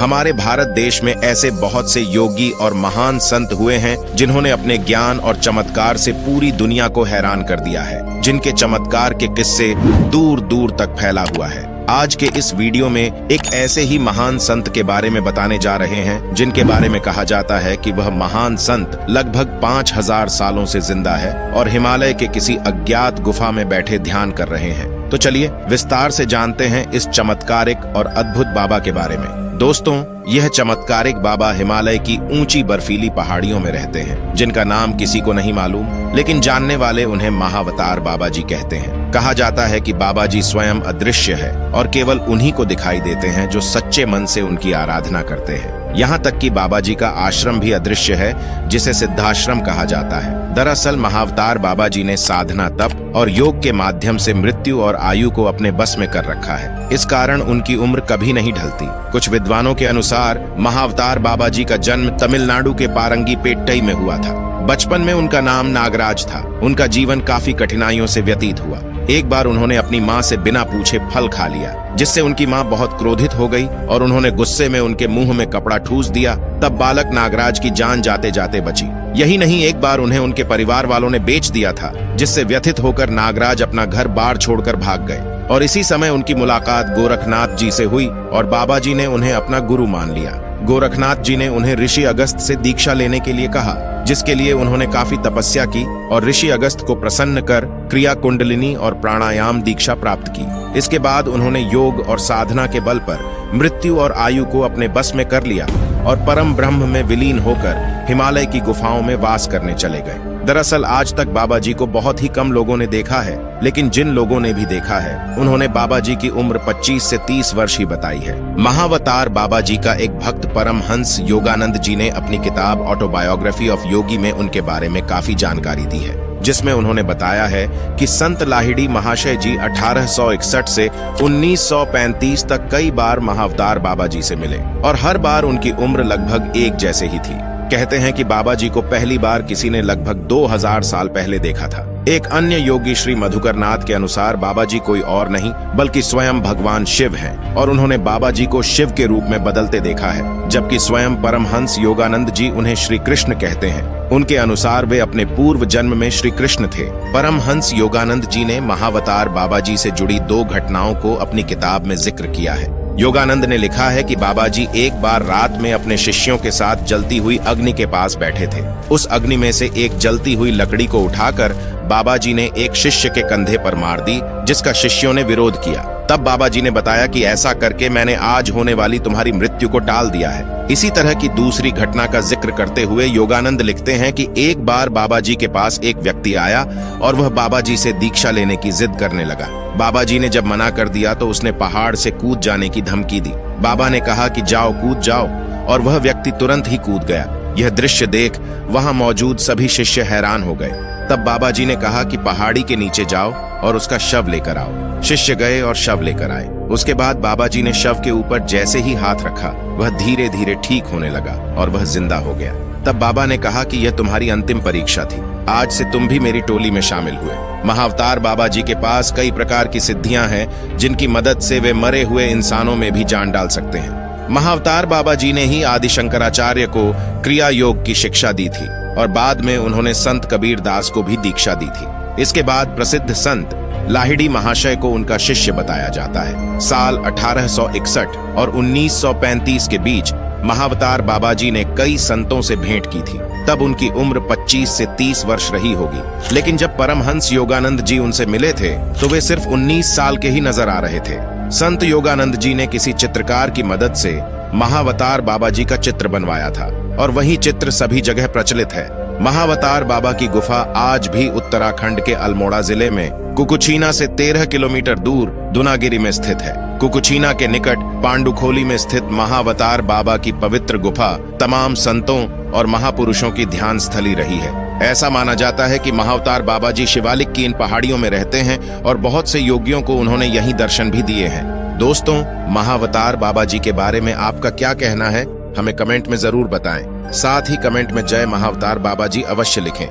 हमारे भारत देश में ऐसे बहुत से योगी और महान संत हुए हैं जिन्होंने अपने ज्ञान और चमत्कार से पूरी दुनिया को हैरान कर दिया है, जिनके चमत्कार के किस्से दूर दूर तक फैला हुआ है। आज के इस वीडियो में एक ऐसे ही महान संत के बारे में बताने जा रहे हैं जिनके बारे में कहा जाता है कि वह महान संत लगभग 5000 सालों से जिंदा है और हिमालय के किसी अज्ञात गुफा में बैठे ध्यान कर रहे हैं। तो चलिए विस्तार से जानते हैं इस चमत्कारिक और अद्भुत बाबा के बारे में। दोस्तों, यह चमत्कारिक बाबा हिमालय की ऊंची बर्फीली पहाड़ियों में रहते हैं, जिनका नाम किसी को नहीं मालूम, लेकिन जानने वाले उन्हें महावतार बाबा जी कहते हैं। कहा जाता है कि बाबा जी स्वयं अदृश्य है और केवल उन्हीं को दिखाई देते हैं जो सच्चे मन से उनकी आराधना करते हैं। यहाँ तक कि बाबा जी का आश्रम भी अदृश्य है, जिसे सिद्धाश्रम कहा जाता है। दरअसल महावतार बाबा जी ने साधना, तप और योग के माध्यम से मृत्यु और आयु को अपने बस में कर रखा है। इस कारण उनकी उम्र कभी नहीं ढलती। कुछ विद्वानों के अनुसार महावतार बाबा जी का जन्म तमिलनाडु के पारंगीपेट्टई में हुआ था। बचपन में उनका नाम नागराज था। उनका जीवन काफी कठिनाइयों से व्यतीत हुआ। एक बार उन्होंने अपनी माँ से बिना पूछे फल खा लिया, जिससे उनकी माँ बहुत क्रोधित हो गई और उन्होंने गुस्से में उनके मुंह में कपड़ा ठूस दिया। तब बालक नागराज की जान जाते जाते बची। यही नहीं, एक बार उन्हें उनके परिवार वालों ने बेच दिया था, जिससे व्यथित होकर नागराज अपना घर बार छोड़कर भाग गए। और इसी समय उनकी मुलाकात गोरखनाथ जी से हुई और बाबा जी ने उन्हें अपना गुरु मान लिया। गोरखनाथ जी ने उन्हें ऋषि अगस्त से दीक्षा लेने के लिए कहा, जिसके लिए उन्होंने काफी तपस्या की और ऋषि अगस्त को प्रसन्न कर क्रिया कुंडलिनी और प्राणायाम दीक्षा प्राप्त की। इसके बाद उन्होंने योग और साधना के बल पर मृत्यु और आयु को अपने बस में कर लिया और परम ब्रह्म में विलीन होकर हिमालय की गुफाओं में वास करने चले गए। दरअसल आज तक बाबा जी को बहुत ही कम लोगों ने देखा है, लेकिन जिन लोगों ने भी देखा है उन्होंने बाबा जी की उम्र 25 से 30 वर्ष ही बताई है। महावतार बाबा जी का एक भक्त परमहंस योगानंद जी ने अपनी किताब ऑटोबायोग्राफी ऑफ योगी में उनके बारे में काफी जानकारी दी है, जिसमें उन्होंने बताया है कि संत लाहिड़ी महाशय जी 1861 से 1935 तक कई बार महावतार बाबा जी से मिले और हर बार उनकी उम्र लगभग एक जैसे ही थी। कहते हैं कि बाबा जी को पहली बार किसी ने लगभग 2000 साल पहले देखा था। एक अन्य योगी श्री मधुकर नाथ के अनुसार बाबा जी कोई और नहीं बल्कि स्वयं भगवान शिव हैं और उन्होंने बाबा जी को शिव के रूप में बदलते देखा है, जबकि स्वयं परमहंस योगानंद जी उन्हें श्री कृष्ण कहते हैं। उनके अनुसार वे अपने पूर्व जन्म में श्री कृष्ण थे। परमहंस योगानंद जी ने महावतार बाबा जी से जुड़ी 2 घटनाओं को अपनी किताब में जिक्र किया है। योगानंद ने लिखा है कि बाबा जी एक बार रात में अपने शिष्यों के साथ जलती हुई अग्नि के पास बैठे थे। उस अग्नि में से एक जलती हुई लकड़ी को उठाकर बाबा जी ने एक शिष्य के कंधे पर मार दी, जिसका शिष्यों ने विरोध किया। तब बाबा जी ने बताया कि ऐसा करके मैंने आज होने वाली तुम्हारी मृत्यु को टाल दिया है। इसी तरह की दूसरी घटना का जिक्र करते हुए योगानंद लिखते हैं कि एक बार बाबा जी के पास एक व्यक्ति आया और वह बाबा जी से दीक्षा लेने की जिद करने लगा। बाबा जी ने जब मना कर दिया तो उसने पहाड़ से कूद जाने की धमकी दी। बाबा ने कहा कि जाओ, कूद जाओ, और वह व्यक्ति तुरंत ही कूद गया। यह दृश्य देख वहां मौजूद सभी शिष्य हैरान हो गए। तब बाबा जी ने कहा कि पहाड़ी के नीचे जाओ और उसका शव लेकर आओ। शिष्य गए और शव लेकर आए। उसके बाद बाबा जी ने शव के ऊपर जैसे ही हाथ रखा, वह धीरे धीरे ठीक होने लगा और वह जिंदा हो गया। तब बाबा ने कहा कि यह तुम्हारी अंतिम परीक्षा थी, आज से तुम भी मेरी टोली में शामिल हुए। महावतार बाबा जी के पास कई प्रकार की सिद्धियां हैं, जिनकी मदद से वे मरे हुए इंसानों में भी जान डाल सकते हैं। महावतार बाबा जी ने ही आदि शंकराचार्य को क्रिया योग की शिक्षा दी थी और बाद में उन्होंने संत कबीर दास को भी दीक्षा दी थी। इसके बाद प्रसिद्ध संत लाहिड़ी महाशय को उनका शिष्य बताया जाता है। साल 1861 और 1935 के बीच महावतार बाबा जी ने कई संतों से भेंट की थी। तब उनकी उम्र 25 से 30 वर्ष रही होगी, लेकिन जब परमहंस योगानंद जी उनसे मिले थे तो वे सिर्फ 19 साल के ही नजर आ रहे थे। संत योगानंद जी ने किसी चित्रकार की मदद से महावतार बाबा जी का चित्र बनवाया था और वही चित्र सभी जगह प्रचलित है। महावतार बाबा की गुफा आज भी उत्तराखंड के अल्मोड़ा जिले में कुकुचीना से 13 किलोमीटर दूर दुनागिरी में स्थित है। कुकुचीना के निकट पांडुखोली में स्थित महावतार बाबा की पवित्र गुफा तमाम संतों और महापुरुषों की ध्यान स्थली रही है। ऐसा माना जाता है कि महावतार बाबा जी शिवालिक की इन पहाड़ियों में रहते हैं और बहुत से योगियों को उन्होंने यहीं दर्शन भी दिए हैं। दोस्तों, महावतार बाबा जी के बारे में आपका क्या कहना है, हमें कमेंट में जरूर बताएं। साथ ही कमेंट में जय महावतार बाबा जी अवश्य लिखें।